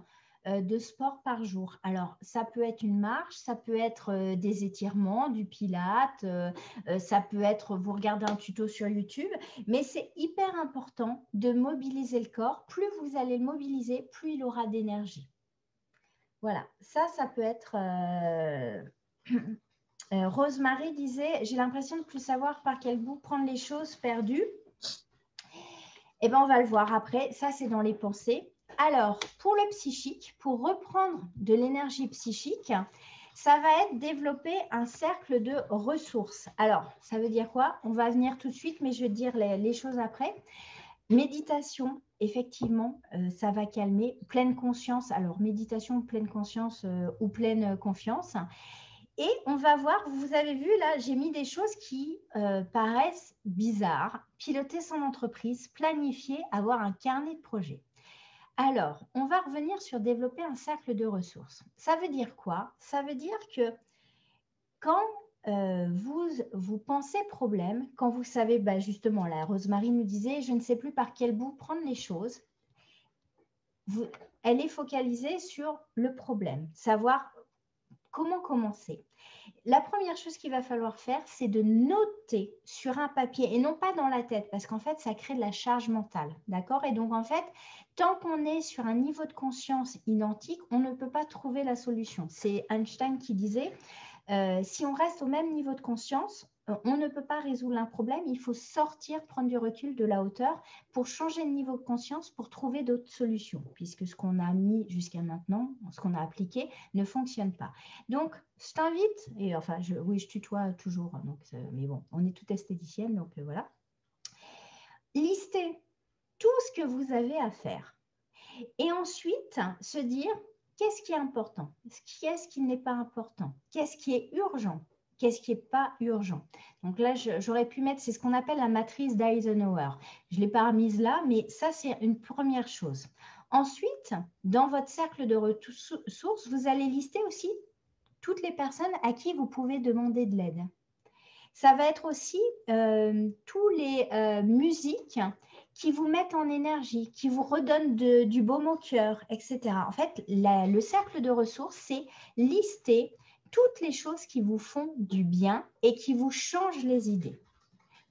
de sport par jour. Alors, ça peut être une marche, ça peut être des étirements, du pilate, ça peut être, vous regardez un tuto sur YouTube, mais c'est hyper important de mobiliser le corps. Plus vous allez le mobiliser, plus il aura d'énergie. Voilà, ça peut être… Rosemary disait, j'ai l'impression de ne plus savoir par quel bout prendre les choses perdues. Eh bien, on va le voir après. Ça, c'est dans les pensées. Alors, pour le psychique, pour reprendre de l'énergie psychique, ça va être développer un cercle de ressources. Alors, ça veut dire quoi? On va venir tout de suite, mais je vais dire les choses après. Méditation, effectivement, ça va calmer. Pleine conscience, alors méditation, pleine conscience ou pleine confiance. Et on va voir, vous avez vu là, j'ai mis des choses qui paraissent bizarres. Piloter son entreprise, planifier, avoir un carnet de projets. Alors, on va revenir sur développer un cercle de ressources. Ça veut dire quoi? Ça veut dire que quand vous pensez problème, quand vous savez, justement, la Rosemary nous disait, je ne sais plus par quel bout prendre les choses, elle est focalisée sur le problème, savoir comment commencer. La première chose qu'il va falloir faire, c'est de noter sur un papier et non pas dans la tête, parce qu'en fait, ça crée de la charge mentale, d'accord? Et donc, en fait, tant qu'on est sur un niveau de conscience identique, on ne peut pas trouver la solution. C'est Einstein qui disait, si on reste au même niveau de conscience, on ne peut pas résoudre un problème. Il faut sortir, prendre du recul, de la hauteur pour changer de niveau de conscience, pour trouver d'autres solutions, puisque ce qu'on a mis jusqu'à maintenant, ce qu'on a appliqué, ne fonctionne pas. Donc, je t'invite, et enfin, oui, je tutoie toujours, donc, mais bon, on est toute esthéticienne, donc voilà. Listez tout ce que vous avez à faire. Et ensuite, se dire, qu'est-ce qui est important? Qu'est-ce qui n'est pas important? Qu'est-ce qui est urgent? Qu'est-ce qui n'est pas urgent? Donc là, j'aurais pu mettre, c'est ce qu'on appelle la matrice d'Eisenhower. Je ne l'ai pas remise là, mais ça, c'est une première chose. Ensuite, dans votre cercle de ressources, vous allez lister aussi toutes les personnes à qui vous pouvez demander de l'aide. Ça va être aussi tous les musiques qui vous mettent en énergie, qui vous redonnent du baume au cœur, etc. En fait, le cercle de ressources, c'est lister toutes les choses qui vous font du bien et qui vous changent les idées.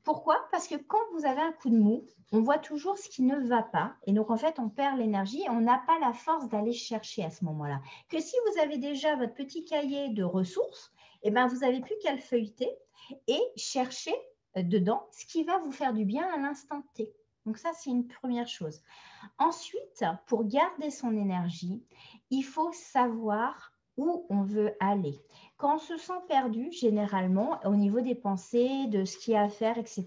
Pourquoi? Parce que quand vous avez un coup de mou, on voit toujours ce qui ne va pas. Et donc, en fait, on perd l'énergie et on n'a pas la force d'aller chercher à ce moment-là. Que si vous avez déjà votre petit cahier de ressources, eh ben, vous n'avez plus qu'à le feuilleter et chercher dedans ce qui va vous faire du bien à l'instant T. Donc ça, c'est une première chose. Ensuite, pour garder son énergie, il faut savoir où on veut aller. Quand on se sent perdu, généralement, au niveau des pensées, de ce qu'il y a à faire, etc.,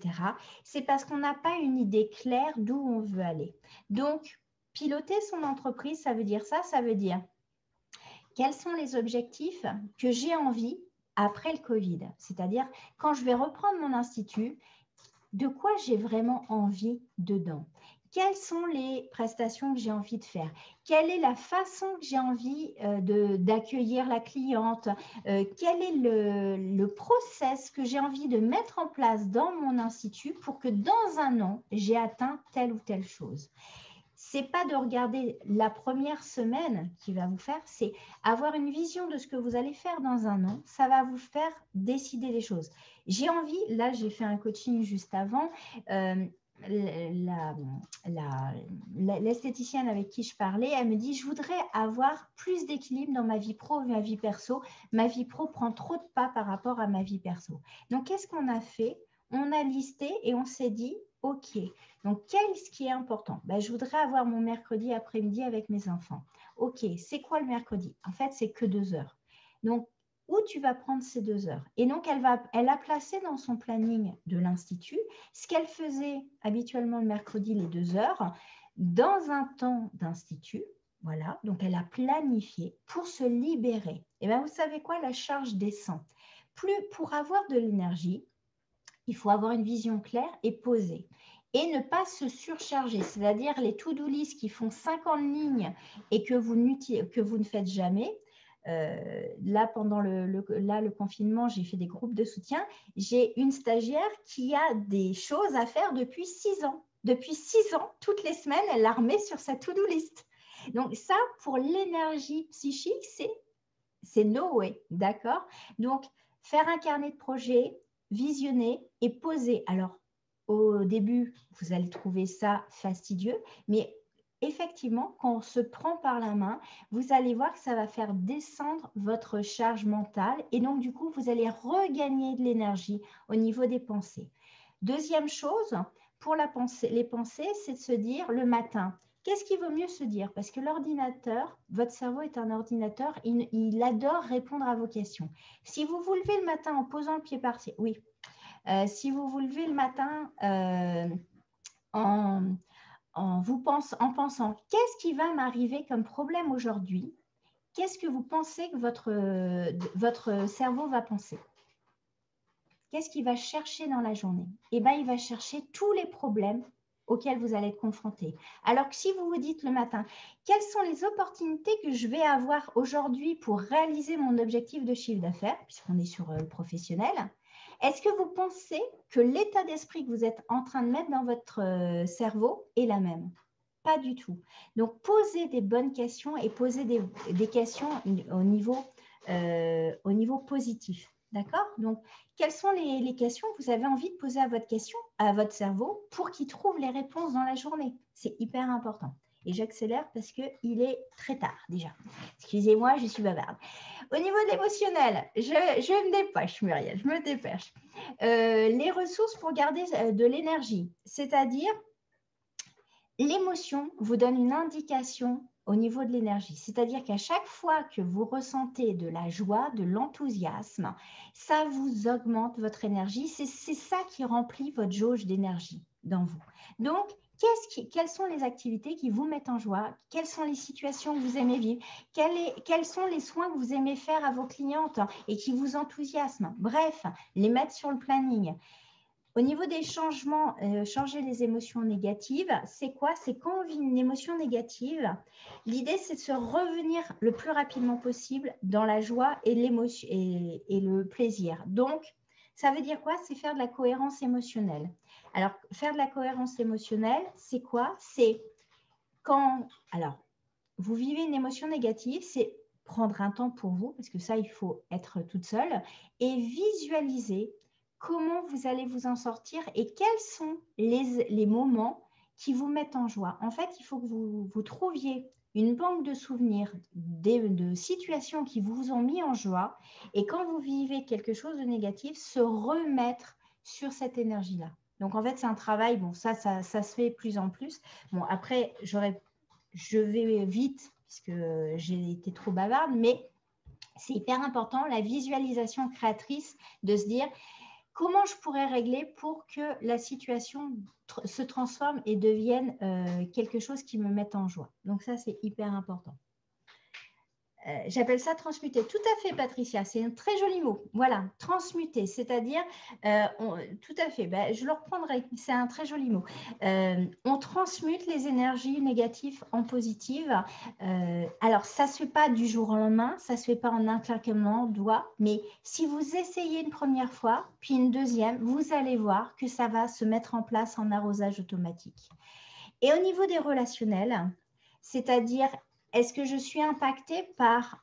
c'est parce qu'on n'a pas une idée claire d'où on veut aller. Donc, piloter son entreprise, ça veut dire ça, ça veut dire quels sont les objectifs que j'ai envie après le Covid. C'est-à-dire, quand je vais reprendre mon institut, de quoi j'ai vraiment envie dedans? Quelles sont les prestations que j'ai envie de faire? Quelle est la façon que j'ai envie d'accueillir la cliente? Quel est le process que j'ai envie de mettre en place dans mon institut pour que dans un an, j'ai atteint telle ou telle chose? C'est pas de regarder la première semaine qui va vous faire, c'est avoir une vision de ce que vous allez faire dans un an. Ça va vous faire décider des choses. J'ai envie, là j'ai fait un coaching juste avant, l'esthéticienne avec qui je parlais, elle me dit, je voudrais avoir plus d'équilibre dans ma vie pro et ma vie perso. Ma vie pro prend trop de pas par rapport à ma vie perso. Donc, qu'est-ce qu'on a fait? On a listé et on s'est dit, OK, donc qu'est-ce qui est important? Je voudrais avoir mon mercredi après-midi avec mes enfants. OK, c'est quoi le mercredi? En fait, c'est que 2 heures. Donc, où tu vas prendre ces 2 heures? Et donc, elle a placé dans son planning de l'Institut ce qu'elle faisait habituellement le mercredi, les 2 heures, dans un temps d'Institut. Voilà, donc elle a planifié pour se libérer. Et bien, vous savez quoi? La charge descend. Plus pour avoir de l'énergie, il faut avoir une vision claire et posée. Et ne pas se surcharger, c'est-à-dire les to-do list qui font 50 lignes et que vous ne faites jamais. Là, pendant le confinement, j'ai fait des groupes de soutien. J'ai une stagiaire qui a des choses à faire depuis 6 ans. Depuis 6 ans, toutes les semaines, elle la remet sur sa to-do list. Donc ça, pour l'énergie psychique, c'est no way, d'accord? Donc, faire un carnet de projet, visionner et poser. Alors, au début, vous allez trouver ça fastidieux, mais effectivement, quand on se prend par la main, vous allez voir que ça va faire descendre votre charge mentale et donc, du coup, vous allez regagner de l'énergie au niveau des pensées. Deuxième chose, pour les pensées, c'est de se dire le matin, qu'est-ce qu'il vaut mieux se dire? Parce que l'ordinateur, votre cerveau est un ordinateur, il adore répondre à vos questions. Si vous vous levez le matin en posant le pied par terre, oui. Si vous vous levez le matin en pensant qu'est-ce qui va m'arriver comme problème aujourd'hui, qu'est-ce que vous pensez que votre cerveau va penser? Qu'est-ce qu'il va chercher dans la journée? Eh bien, il va chercher tous les problèmes auxquels vous allez être confrontés. Alors que si vous vous dites le matin, quelles sont les opportunités que je vais avoir aujourd'hui pour réaliser mon objectif de chiffre d'affaires, puisqu'on est sur le professionnel, est-ce que vous pensez que l'état d'esprit que vous êtes en train de mettre dans votre cerveau est la même? Pas du tout. Donc, posez des bonnes questions et posez des questions au niveau positif. D'accord? Donc, quelles sont les questions que vous avez envie de poser à votre cerveau pour qu'il trouve les réponses dans la journée? C'est hyper important. Et j'accélère parce qu'il est très tard déjà. Excusez-moi, je suis bavarde. Au niveau de l'émotionnel, je me dépêche, Muriel, je me dépêche. Les ressources pour garder de l'énergie, c'est-à-dire l'émotion vous donne une indication au niveau de l'énergie. C'est-à-dire qu'à chaque fois que vous ressentez de la joie, de l'enthousiasme, ça vous augmente votre énergie. C'est ça qui remplit votre jauge d'énergie dans vous. Donc, quelles sont les activités qui vous mettent en joie? Quelles sont les situations que vous aimez vivre? Quels sont les soins que vous aimez faire à vos clientes et qui vous enthousiasment? Bref, les mettre sur le planning. Au niveau des changements, changer les émotions négatives, c'est quoi? C'est quand on vit une émotion négative, l'idée c'est de se revenir le plus rapidement possible dans la joie et l'émotion et le plaisir. Donc, ça veut dire quoi? C'est faire de la cohérence émotionnelle. Alors, faire de la cohérence émotionnelle, c'est quoi? C'est quand, alors, vous vivez une émotion négative, c'est prendre un temps pour vous, parce que ça, il faut être toute seule, et visualiser comment vous allez vous en sortir et quels sont les moments qui vous mettent en joie. En fait, il faut que vous trouviez une banque de souvenirs de situations qui vous ont mis en joie et quand vous vivez quelque chose de négatif, se remettre sur cette énergie-là. Donc, en fait, c'est un travail, bon, ça se fait de plus en plus. Bon, après, je vais vite puisque j'ai été trop bavarde, mais c'est hyper important, la visualisation créatrice de se dire comment je pourrais régler pour que la situation se transforme et devienne quelque chose qui me mette en joie. Donc ça, c'est hyper important. J'appelle ça transmuter. Tout à fait, Patricia, c'est un très joli mot. Voilà, transmuter, c'est-à-dire, tout à fait, je le reprendrai, c'est un très joli mot. On transmute les énergies négatives en positives. Alors, ça ne se fait pas du jour au lendemain, ça ne se fait pas en un claquement de doigts, mais si vous essayez une première fois, puis une deuxième, vous allez voir que ça va se mettre en place en arrosage automatique. Et au niveau des relationnels, c'est-à-dire est-ce que je suis impactée par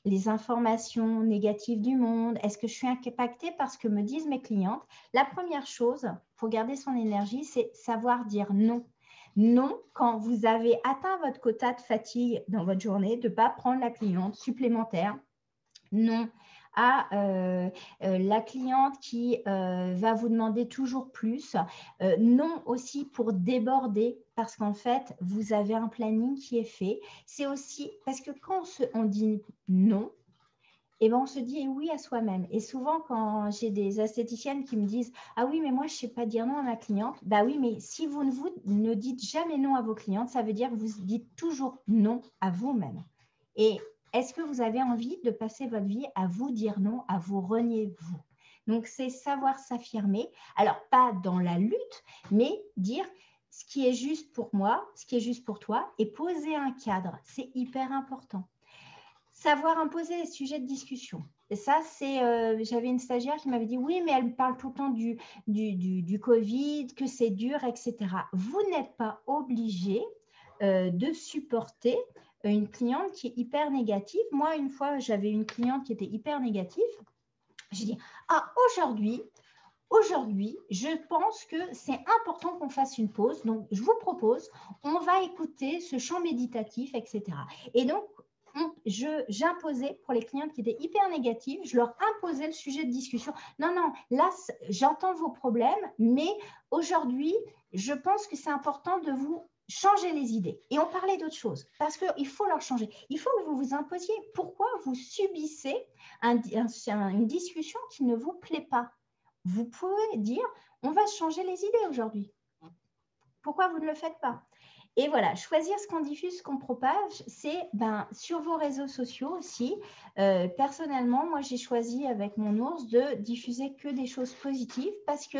les informations négatives du monde? Est-ce que je suis impactée par ce que me disent mes clientes? La première chose pour garder son énergie, c'est savoir dire non. Non, quand vous avez atteint votre quota de fatigue dans votre journée, de ne pas prendre la cliente supplémentaire. Non à la cliente qui va vous demander toujours plus. Non aussi pour déborder parce qu'en fait, vous avez un planning qui est fait. C'est aussi parce que quand on dit non, et ben on se dit oui à soi-même. Et souvent, quand j'ai des esthéticiennes qui me disent « Ah oui, mais moi, je ne sais pas dire non à ma cliente », bah oui, mais si vous ne dites jamais non à vos clientes, ça veut dire que vous dites toujours non à vous-même. Et est-ce que vous avez envie de passer votre vie à vous dire non, à vous renier vous? Donc, c'est savoir s'affirmer. Alors, pas dans la lutte, mais dire ce qui est juste pour moi, ce qui est juste pour toi, et poser un cadre. C'est hyper important. Savoir imposer les sujets de discussion. Et ça, j'avais une stagiaire qui m'avait dit, oui, mais elle me parle tout le temps du Covid, que c'est dur, etc. Vous n'êtes pas obligé de supporter une cliente qui est hyper négative. Moi, une fois, j'avais une cliente qui était hyper négative. J'ai dit, aujourd'hui, je pense que c'est important qu'on fasse une pause. Donc, je vous propose, on va écouter ce chant méditatif, etc. Et donc, j'imposais pour les clientes qui étaient hyper négatives, je leur imposais le sujet de discussion. Non, non, là, j'entends vos problèmes, mais aujourd'hui, je pense que c'est important de vous changer les idées. Et on parlait d'autre chose, parce qu'il faut leur changer. Il faut que vous vous imposiez. Pourquoi vous subissez une discussion qui ne vous plaît pas? Vous pouvez dire, on va changer les idées aujourd'hui. Pourquoi vous ne le faites pas? Et voilà, choisir ce qu'on diffuse, ce qu'on propage, c'est sur vos réseaux sociaux aussi. Personnellement, moi, j'ai choisi avec mon ours de diffuser que des choses positives parce que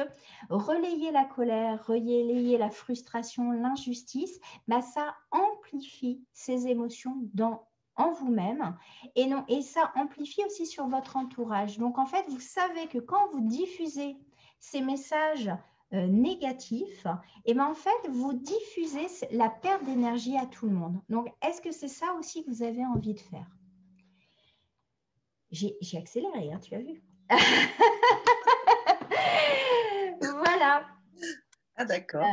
relayer la colère, relayer la frustration, l'injustice, ça amplifie ces émotions en vous-même et ça amplifie aussi sur votre entourage. Donc, en fait, vous savez que quand vous diffusez ces messages négatifs, et en fait, vous diffusez la perte d'énergie à tout le monde. Donc, est-ce que c'est ça aussi que vous avez envie de faire? J'ai accéléré, hein, tu as vu. Voilà. Ah, d'accord.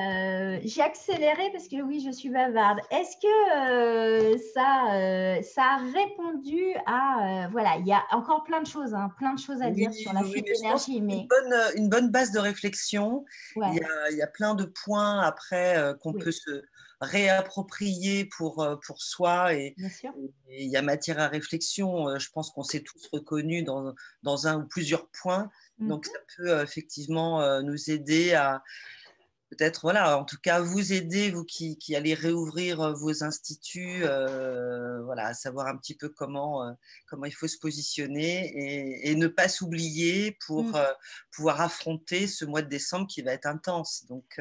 J'ai accéléré parce que oui, je suis bavarde. Est-ce que ça a répondu à… voilà, il y a encore plein de choses à dire sur la fuite d'énergie. Mais une bonne base de réflexion. Ouais. Il y a plein de points après qu'on peut se réapproprier pour soi. Bien sûr. Et il y a matière à réflexion. Je pense qu'on s'est tous reconnus dans un ou plusieurs points. Donc, ça peut effectivement nous aider à… Peut-être, voilà, en tout cas, vous aider, vous qui allez réouvrir vos instituts, voilà, à savoir un petit peu comment il faut se positionner et ne pas s'oublier pour pouvoir affronter ce mois de décembre qui va être intense. Donc,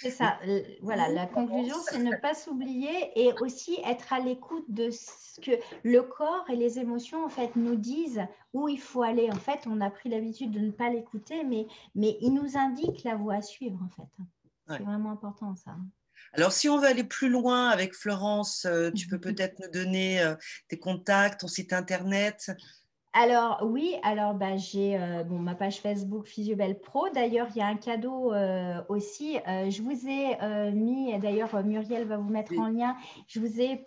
c'est ça. Voilà, la conclusion, c'est ne pas s'oublier et aussi être à l'écoute de ce que le corps et les émotions, en fait, nous disent où il faut aller. En fait, on a pris l'habitude de ne pas l'écouter, mais il nous indique la voie à suivre, en fait. C'est vraiment important, ça. Alors, si on veut aller plus loin avec Florence, tu peux peut-être nous donner tes contacts, ton site internet. Alors, oui, j'ai ma page Facebook Physiobel Pro. D'ailleurs, il y a un cadeau aussi. Je vous ai mis, d'ailleurs, Muriel va vous mettre en lien, je vous ai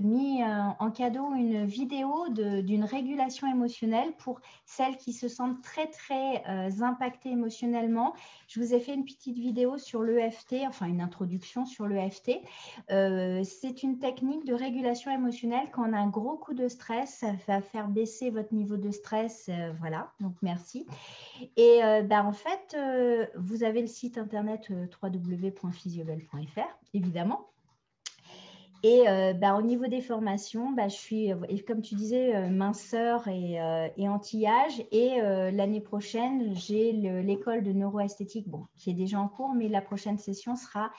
mis en cadeau une vidéo d'une régulation émotionnelle pour celles qui se sentent très, très impactées émotionnellement. Je vous ai fait une petite vidéo sur l'EFT, enfin une introduction sur l'EFT. C'est une technique de régulation émotionnelle quand on a un gros coup de stress, ça va faire baisser votre niveau de stress, voilà, donc merci. Et en fait, vous avez le site internet www.physiobel.fr, évidemment. Et au niveau des formations, je suis, comme tu disais, minceur et anti-âge. Et l'année prochaine, j'ai l'école de neuroesthétique, qui est déjà en cours, mais la prochaine session sera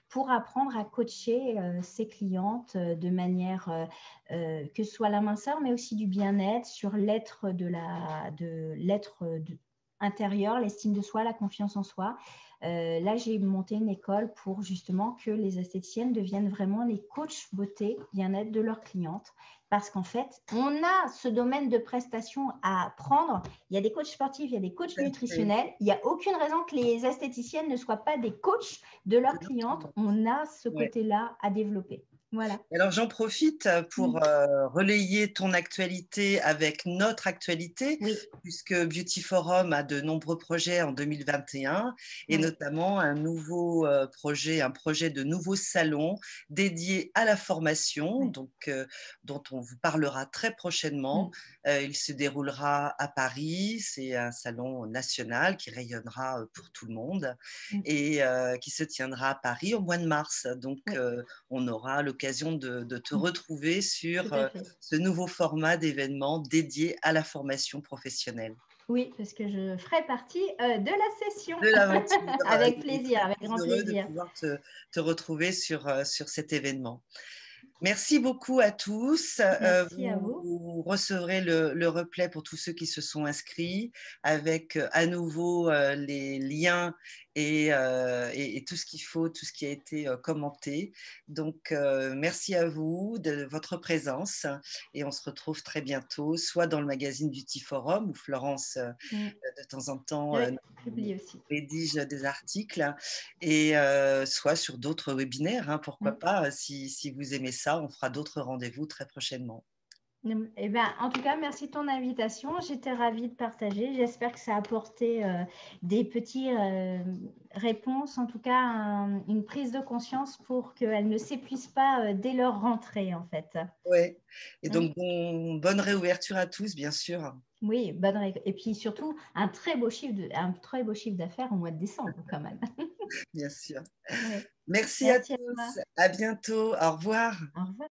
pour apprendre à coacher ses clientes de manière que ce soit la minceur, mais aussi du bien-être, sur l'être intérieur, l'estime de soi, la confiance en soi. Là, j'ai monté une école pour justement que les esthéticiennes deviennent vraiment les coachs beauté, bien-être de leurs clientes. Parce qu'en fait, on a ce domaine de prestation à apprendre. Il y a des coachs sportifs, il y a des coachs nutritionnels. Il n'y a aucune raison que les esthéticiennes ne soient pas des coachs de leurs clientes. On a ce côté-là à développer. Voilà. Alors, j'en profite pour relayer ton actualité avec notre actualité, puisque Beauty Forum a de nombreux projets en 2021 et notamment un nouveau projet, un projet de nouveau salon dédié à la formation, donc, dont on vous parlera très prochainement. Il se déroulera à Paris, c'est un salon national qui rayonnera pour tout le monde et qui se tiendra à Paris au mois de mars. Donc, on aura l'occasion de te retrouver sur ce nouveau format d'événement dédié à la formation professionnelle. Oui, parce que je ferai partie de la session. De l'aventure. Avec Il est plaisir, très, avec très grand heureux de plaisir. pouvoir te retrouver sur cet événement. Merci beaucoup à tous. Merci à vous. Vous recevrez le replay pour tous ceux qui se sont inscrits avec à nouveau les liens et tout ce qu'il faut, tout ce qui a été commenté. Donc, merci à vous de votre présence et on se retrouve très bientôt, soit dans le magazine Beauty Forum où Florence, de temps en temps, Oui, publie aussi. rédige des articles et soit sur d'autres webinaires, hein, pourquoi pas, si vous aimez ça, on fera d'autres rendez-vous très prochainement. Eh ben, en tout cas, merci de ton invitation. J'étais ravie de partager. J'espère que ça a apporté des petites réponses, en tout cas une prise de conscience pour qu'elles ne s'épuisent pas dès leur rentrée, en fait. Ouais. Et donc, bonne réouverture à tous, bien sûr. Oui, et puis surtout, un très beau chiffre d'affaires au mois de décembre, quand même. Bien sûr. Oui. Merci à Merci à toi. tous. À bientôt. Au revoir. Au revoir.